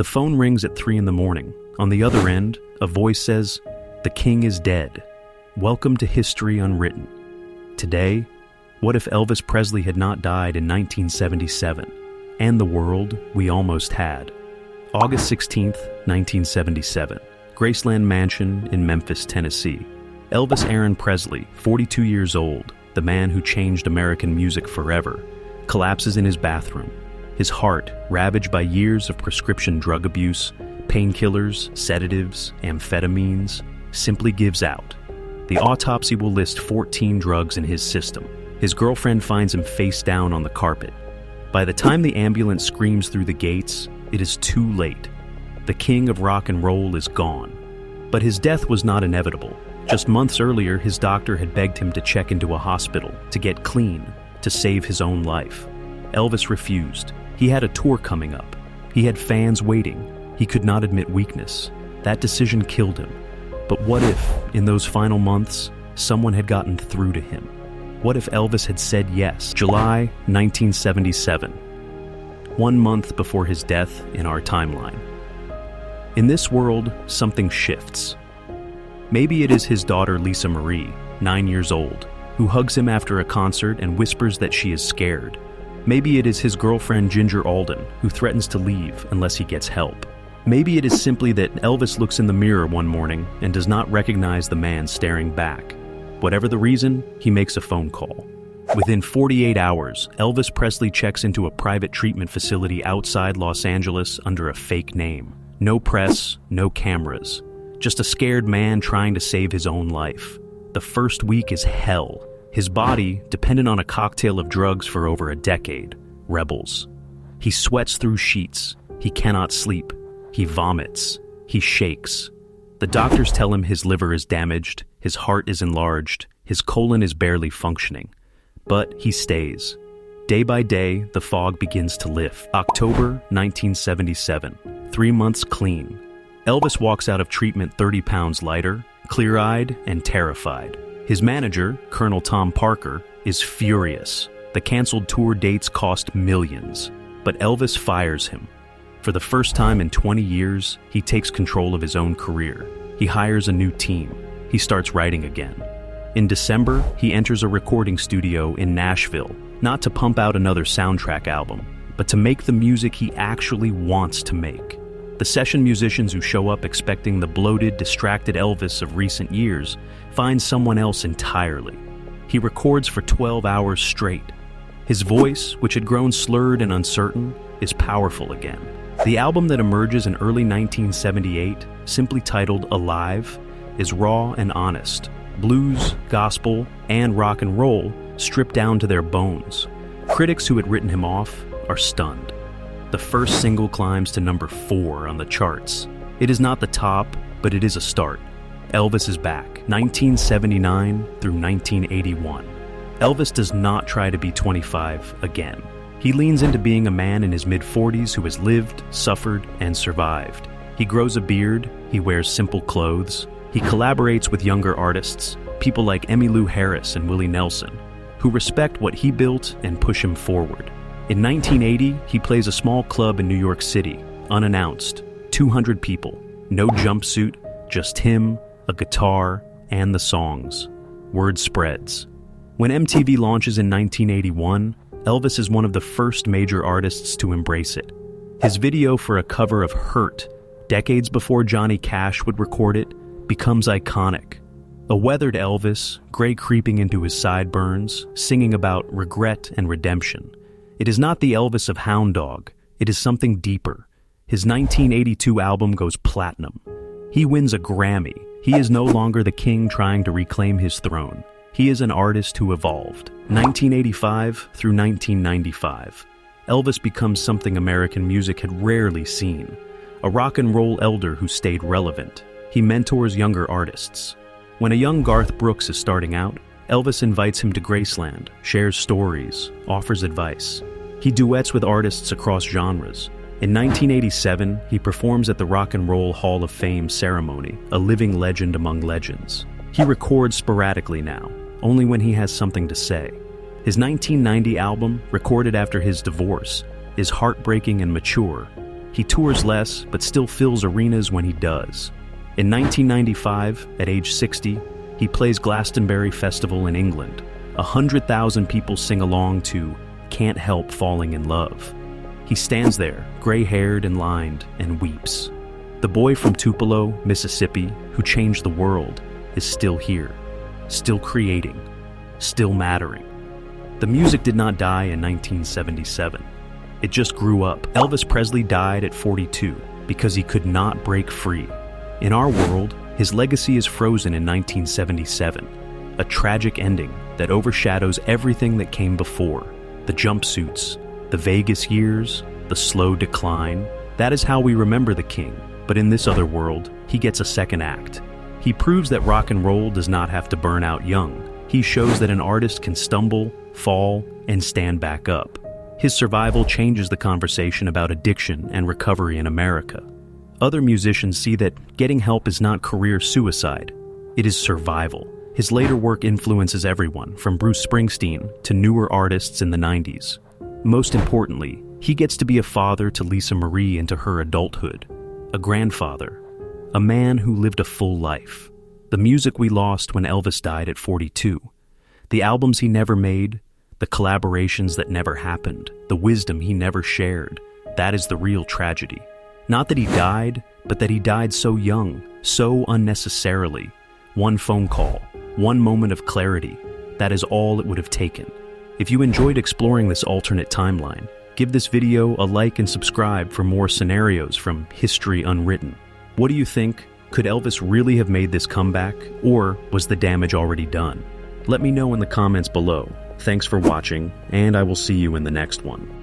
The phone rings at 3 in the morning. On the other end, a voice says, "The king is dead. Welcome to History Unwritten." Today, what if Elvis Presley had not died in 1977, and the world we almost had? August 16th, 1977, Graceland Mansion in Memphis, Tennessee. Elvis Aaron Presley, 42 years old, the man who changed American music forever, collapses in his bathroom. His heart, ravaged by years of prescription drug abuse, painkillers, sedatives, amphetamines, simply gives out. The autopsy will list 14 drugs in his system. His girlfriend finds him face down on the carpet. By the time the ambulance screams through the gates, it is too late. The king of rock and roll is gone. But his death was not inevitable. Just months earlier, his doctor had begged him to check into a hospital, to get clean, to save his own life. Elvis refused. He had a tour coming up. He had fans waiting. He could not admit weakness. That decision killed him. But what if, in those final months, someone had gotten through to him? What if Elvis had said yes? July 1977. 1 month before his death in our timeline. In this world, something shifts. Maybe it is his daughter Lisa Marie, 9 years old, who hugs him after a concert and whispers that she is scared. Maybe it is his girlfriend Ginger Alden, who threatens to leave unless he gets help. Maybe it is simply that Elvis looks in the mirror one morning and does not recognize the man staring back. Whatever the reason, he makes a phone call. Within 48 hours, Elvis Presley checks into a private treatment facility outside Los Angeles under a fake name. No press, no cameras. Just a scared man trying to save his own life. The first week is hell. His body, dependent on a cocktail of drugs for over a decade, rebels. He sweats through sheets. He cannot sleep. He vomits. He shakes. The doctors tell him his liver is damaged, his heart is enlarged, his colon is barely functioning. But he stays. Day by day, the fog begins to lift. October 1977, 3 months clean. Elvis walks out of treatment 30 pounds lighter, clear-eyed and terrified. His manager, Colonel Tom Parker, is furious. The canceled tour dates cost millions, but Elvis fires him. For the first time in 20 years, he takes control of his own career. He hires a new team. He starts writing again. In December, he enters a recording studio in Nashville, not to pump out another soundtrack album, but to make the music he actually wants to make. The session musicians who show up expecting the bloated, distracted Elvis of recent years find someone else entirely. He records for 12 hours straight. His voice, which had grown slurred and uncertain, is powerful again. The album that emerges in early 1978, simply titled Alive, is raw and honest. Blues, gospel, and rock and roll stripped down to their bones. Critics who had written him off are stunned. The first single climbs to number 4 on the charts. It is not the top, but it is a start. Elvis is back, 1979 through 1981. Elvis does not try to be 25 again. He leans into being a man in his mid-40s who has lived, suffered, and survived. He grows a beard, he wears simple clothes, he collaborates with younger artists, people like Emmylou Harris and Willie Nelson, who respect what he built and push him forward. In 1980, he plays a small club in New York City, unannounced, 200 people, no jumpsuit, just him, a guitar, and the songs. Word spreads. When MTV launches in 1981, Elvis is one of the first major artists to embrace it. His video for a cover of Hurt, decades before Johnny Cash would record it, becomes iconic. A weathered Elvis, gray creeping into his sideburns, singing about regret and redemption. It is not the Elvis of Hound Dog, it is something deeper. His 1982 album goes platinum. He wins a Grammy. He is no longer the king trying to reclaim his throne. He is an artist who evolved. 1985 through 1995. Elvis becomes something American music had rarely seen. A rock and roll elder who stayed relevant. He mentors younger artists. When a young Garth Brooks is starting out, Elvis invites him to Graceland, shares stories, offers advice. He duets with artists across genres. In 1987, he performs at the Rock and Roll Hall of Fame ceremony, a living legend among legends. He records sporadically now, only when he has something to say. His 1990 album, recorded after his divorce, is heartbreaking and mature. He tours less, but still fills arenas when he does. In 1995, at age 60, he plays Glastonbury Festival in England. 100,000 people sing along to Can't Help Falling in Love. He stands there, gray-haired and lined, and weeps. The boy from Tupelo, Mississippi, who changed the world, is still here, still creating, still mattering. The music did not die in 1977. It just grew up. Elvis Presley died at 42 because he could not break free. In our world, his legacy is frozen in 1977, a tragic ending that overshadows everything that came before. The jumpsuits, the Vegas years, the slow decline. That is how we remember the king. But in this other world, he gets a second act. He proves that rock and roll does not have to burn out young. He shows that an artist can stumble, fall, and stand back up. His survival changes the conversation about addiction and recovery in America. Other musicians see that getting help is not career suicide. It is survival. His later work influences everyone, from Bruce Springsteen to newer artists in the 90s. Most importantly, he gets to be a father to Lisa Marie into her adulthood, a grandfather, a man who lived a full life. The music we lost when Elvis died at 42, the albums he never made, the collaborations that never happened, the wisdom he never shared, that is the real tragedy. Not that he died, but that he died so young, so unnecessarily. One phone call, one moment of clarity, that is all it would have taken. If you enjoyed exploring this alternate timeline, give this video a like and subscribe for more scenarios from History Unwritten. What do you think? Could Elvis really have made this comeback, or was the damage already done? Let me know in the comments below. Thanks for watching, and I will see you in the next one.